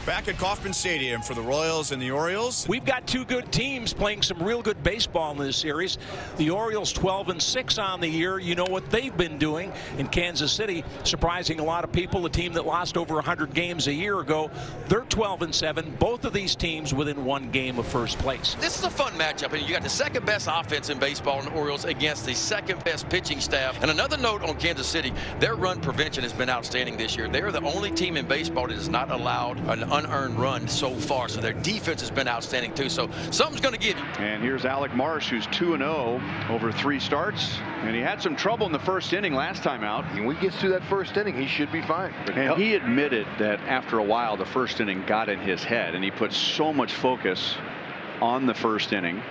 back at Kauffman Stadium for the Royals and the Orioles. We've got two good teams playing some real good baseball in this series. The Orioles 12-6 on the year. You know what they've been doing in Kansas City, surprising a lot of people. The team that lost over 100 games a year ago, they're 12-7. Both of these teams within one game of first place. This is a fun matchup, and you got the second best offense in baseball in the Orioles against the second best pitching staff. And another note on Kansas City, their run prevention has been outstanding this year. They're the only team in baseball that has not allowed an unearned run so far, so their defense has been outstanding too. So something's going to give you. And here's Alec Marsh, who's 2-0 over 3 starts, and he had some trouble in the first inning last time out. And when he gets through that first inning, he should be fine. And he admitted that after a while the first inning got in his head, and he put so much focus on the first inning.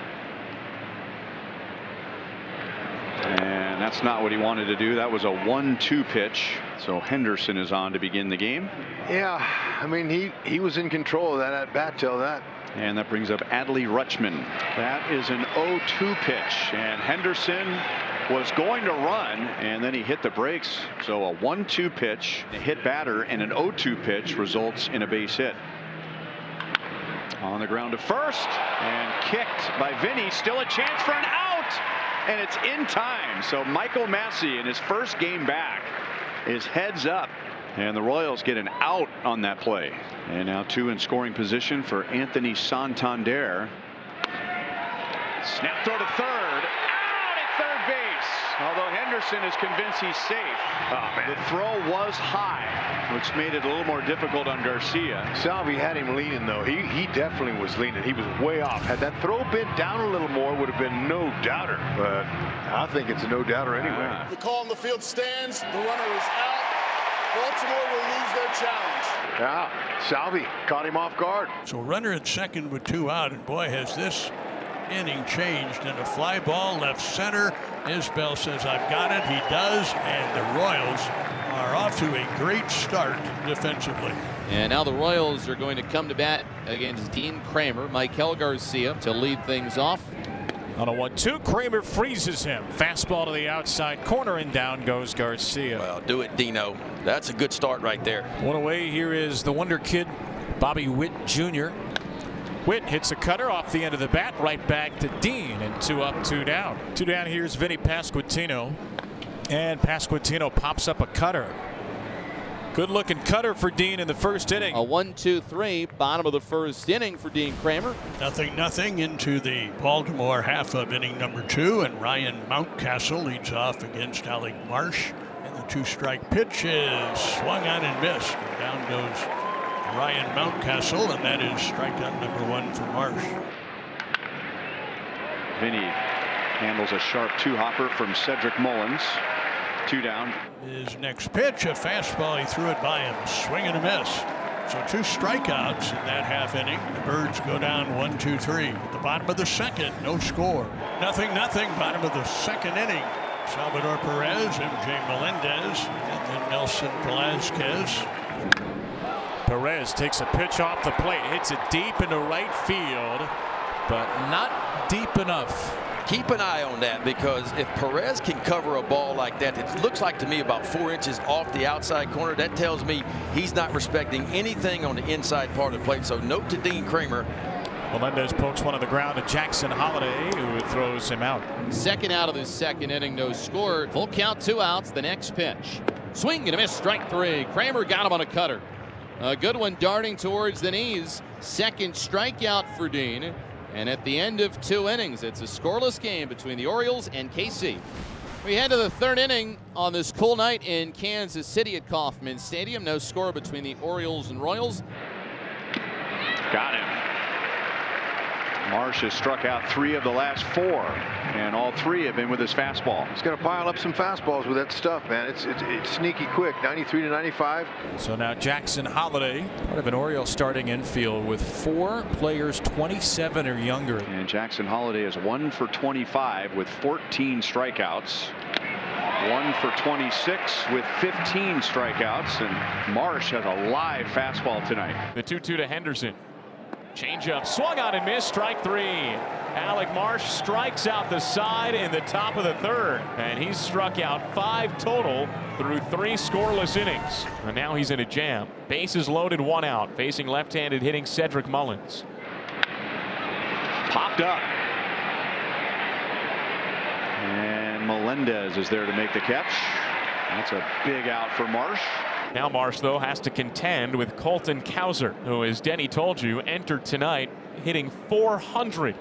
And that's not what he wanted to do. That was a 1-2 pitch. So Henderson is on to begin the game. Yeah, I mean, he was in control of that at bat till that. And that brings up Adley Rutschman. That is an 0-2 pitch, and Henderson was going to run, and then he hit the brakes. So a 1-2 pitch, a hit batter, and an 0-2 pitch results in a base hit. On the ground to first, and kicked by Vinnie. Still a chance for an out, and it's in time. So Michael Massey in his first game back is heads up, and the Royals get an out on that play. And now 2 in scoring position for Anthony Santander. Snap throw to third, out at third base. Although Henderson is convinced he's safe. The throw was high, which made it a little more difficult on Garcia. Salvi had him leaning, though. He definitely was leaning. He was way off. Had that throw been down a little more, would have been no doubter. But I think it's a no doubter anyway. The call on the field stands. The runner is out. Baltimore will lose their challenge. Yeah, Salvi caught him off guard. So runner at second with 2 out, and boy, has this inning changed. And a fly ball left center. Isbell says, I've got it. He does, and the Royals are off to a great start defensively. And now the Royals are going to come to bat against Dean Kramer, Michael Garcia to lead things off. On a 1-2, Kramer freezes him. Fastball to the outside corner, and down goes Garcia. Well, do it, Dino. That's a good start right there. One away. Here is the wonder kid, Bobby Witt Jr. Witt hits a cutter off the end of the bat, right back to Dean, and 2 up, 2 down. 2 down. Here's Vinnie Pasquantino, and Pasquantino pops up a cutter. Good looking cutter for Dean in the first inning. A 1-2-3, bottom of the first inning for Dean Kramer. 0-0 into the Baltimore half of inning number 2, and Ryan Mountcastle leads off against Alec Marsh. And the 2-strike pitch is swung on and missed. And down goes Ryan Mountcastle, and that is strikeout number 1 for Marsh. Vinnie handles a sharp 2-hopper from Cedric Mullins. 2 down. His next pitch, a fastball, he threw it by him. Swing and a miss. So 2 strikeouts in that half inning. The Birds go down 1-2-3. At the bottom of the second, no score. 0-0, bottom of the second inning. Salvador Perez, MJ Melendez, and then Nelson Velazquez. Perez takes a pitch off the plate, hits it deep into right field, but not deep enough. Keep an eye on that, because if Perez can cover a ball like that, it looks like to me about 4 inches off the outside corner. That tells me he's not respecting anything on the inside part of the plate. So note to Dean Kramer. Melendez pokes one on the ground to Jackson Holliday, who throws him out. Second out of the second inning, no score. Full count, 2 outs. The next pitch. Swing and a miss, strike 3. Kramer got him on a cutter. A good one darting towards the knees. Second strikeout for Dean. And at the end of 2 innings, it's a scoreless game between the Orioles and KC. We head to the 3rd inning on this cool night in Kansas City at Kauffman Stadium. No score between the Orioles and Royals. Got him. Marsh has struck out 3 of the last 4, and all 3 have been with his fastball. He's going to pile up some fastballs with that stuff, man. It's sneaky quick. 93 to 95. So now Jackson Holliday, part of an Orioles starting infield with 4 players 27 or younger. And Jackson Holliday is 1 for 25 with 14 strikeouts. 1 for 26 with 15 strikeouts, and Marsh has a live fastball tonight. The 2-2 to Henderson. Changeup swung on and missed, strike 3. Alec Marsh strikes out the side in the top of the 3rd, and he's struck out 5 total through 3 scoreless innings. And now he's in a jam. Bases loaded, 1 out, facing left-handed hitting Cedric Mullins. Popped up. And Melendez is there to make the catch. That's a big out for Marsh. Now Marsh, though, has to contend with Colton Cowser, who, as Denny told you, entered tonight hitting .400.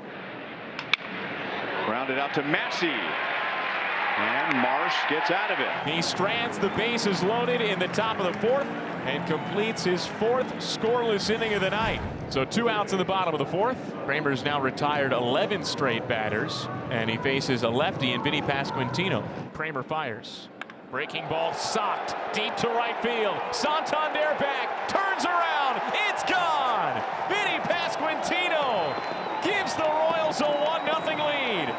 Grounded out to Massey. And Marsh gets out of it. He strands the bases loaded in the top of the 4th and completes his 4th scoreless inning of the night. So 2 outs in the bottom of the 4th. Kramer's now retired 11 straight batters, and he faces a lefty in Vinnie Pasquantino. Kramer fires. Breaking ball socked deep to right field. Santander back, turns around, it's gone! Vinnie Pasquantino gives the Royals a 1-0 lead.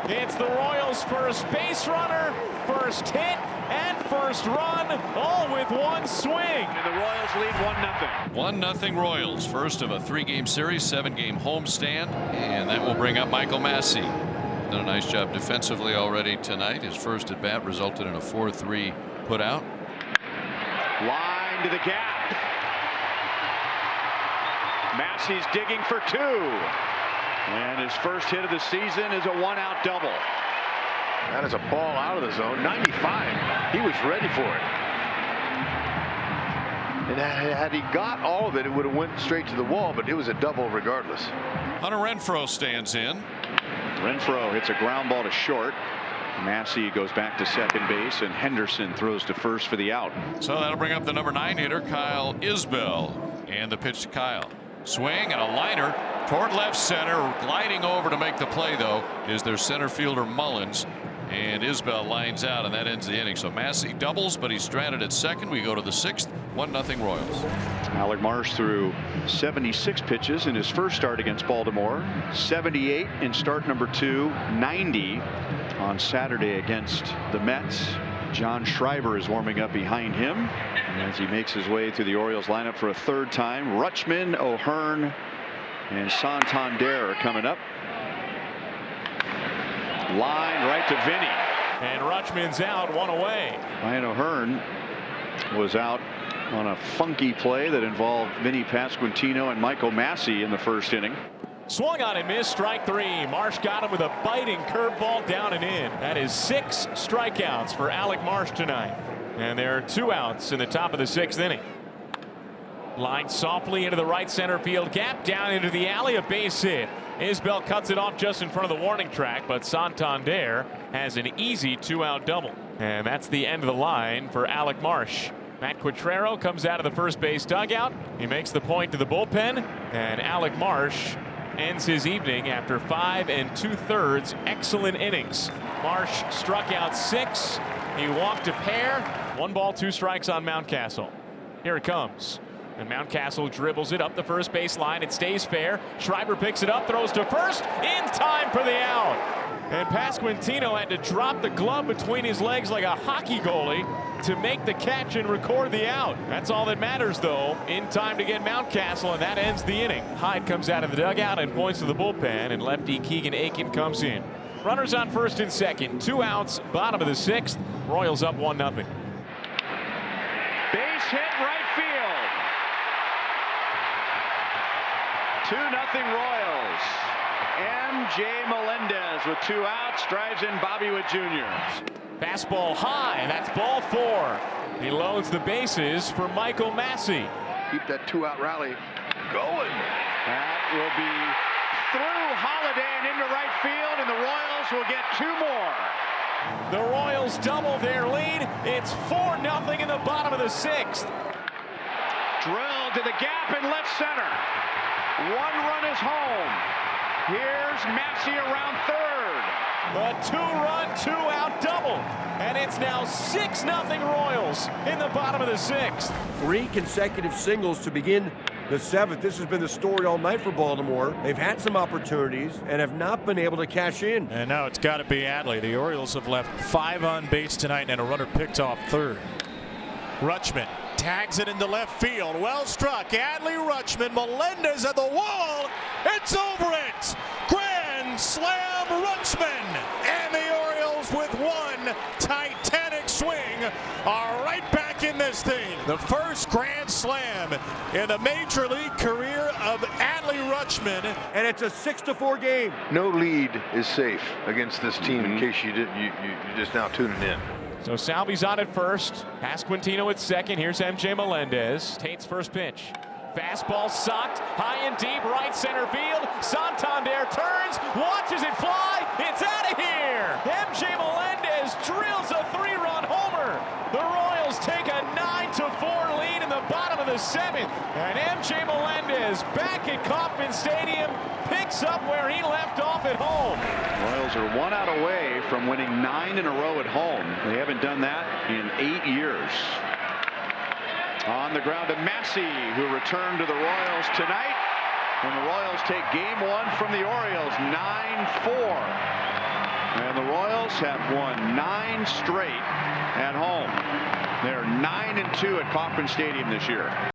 It's the Royals' first base runner, first hit, and first run, all with 1 swing. And the Royals lead 1-0. 1-0 Royals, first of a 3-game series, 7-game homestand, and that will bring up Michael Massey. Done a nice job defensively already tonight. His first at bat resulted in a 4-3 put out. Line to the gap. Massey's digging for 2. And his first hit of the season is a 1-out double. That is a ball out of the zone. 95. He was ready for it. And had he got all of it, it would have went straight to the wall, but it was a double regardless. Hunter Renfroe stands in. Renfroe hits a ground ball to short. Massey goes back to second base, and Henderson throws to first for the out. So that'll bring up the number 9 hitter, Kyle Isbell. And the pitch to Kyle. Swing and a liner toward left center. Gliding over to make the play, though, is their center fielder Mullins. And Isbell lines out, and that ends the inning. So Massey doubles, but he's stranded at second. We go to the 6th. 1-0 Royals. Alec Marsh threw 76 pitches in his first start against Baltimore, 78 in start number 2, 90 on Saturday against the Mets. John Schreiber is warming up behind him as he makes his way through the Orioles lineup for a 3rd time. Rutschman, O'Hearn, and Santander are coming up. Line right to Vinny. And Rutschman's out, 1 away. Ryan O'Hearn was out on a funky play that involved Vinnie Pasquantino and Michael Massey in the 1st inning. Swung on and missed, strike 3. Marsh got him with a biting curveball down and in. That is 6 strikeouts for Alec Marsh tonight. And there are 2 outs in the top of the 6th inning. Line softly into the right center field gap, down into the alley, a base hit. Isbell cuts it off just in front of the warning track, but Santander has an easy 2-out double. And that's the end of the line for Alec Marsh. Matt Quatrero comes out of the first base dugout. He makes the point to the bullpen, and Alec Marsh ends his evening after 5 2/3 excellent innings. Marsh struck out 6. He walked a pair. 1 ball, 2 strikes on Mountcastle. Here it comes. And Mountcastle dribbles it up the first base line. It stays fair. Schreiber picks it up, throws to first, in time for the out. And Pasquantino had to drop the glove between his legs like a hockey goalie to make the catch and record the out. That's all that matters, though, in time to get Mountcastle, and that ends the inning. Hyde comes out of the dugout and points to the bullpen, and lefty Keegan Aiken comes in. Runners on first and second, 2 outs, bottom of the 6th. Royals up 1-0. Base hit right field. 2-0 Royals. MJ Melendez with 2 outs drives in Bobby Witt Jr. Fastball high, that's ball 4. He loads the bases for Michael Massey. Keep that 2-out rally going. That will be through Holiday and into right field, and the Royals will get 2 more. The Royals double their lead. It's 4-0 in the bottom of the 6th. Drilled to the gap in left center. 1 run is home. Here's Massey around third. A 2-run, 2-out double. And it's now 6-0 Royals in the bottom of the 6th. 3 consecutive singles to begin the 7th. This has been the story all night for Baltimore. They've had some opportunities and have not been able to cash in. And now it's got to be Adley. The Orioles have left 5 on base tonight and a runner picked off third. Rutschman Tags it into left field. Well struck. Adley Rutschman. Melendez at the wall. It's over it. Grand slam Rutschman. And the Orioles with one titanic swing are right back in this thing. The first grand slam in the major league career of Adley Rutschman. And it's a 6-4 game. No lead is safe against this team in case you're just now tuning in. So Salvi's on at first. Pasquantino at second. Here's MJ Melendez. Tate's first pitch. Fastball socked high and deep right center field. Santander turns, watches it fly. It's out of here. MJ Melendez drills a 3-run homer. The Royals take a 9-4 lead in the bottom of the 7th. And MJ Melendez back at Kauffman Stadium picks up where he left off at home. Royals are 1 out away from winning 9 in a row at home. They haven't done that in 8 years. On the ground to Massey, who returned to the Royals tonight. And the Royals take game 1 from the Orioles, 9-4. And the Royals have won 9 straight at home. They're 9-2 at Kauffman Stadium this year.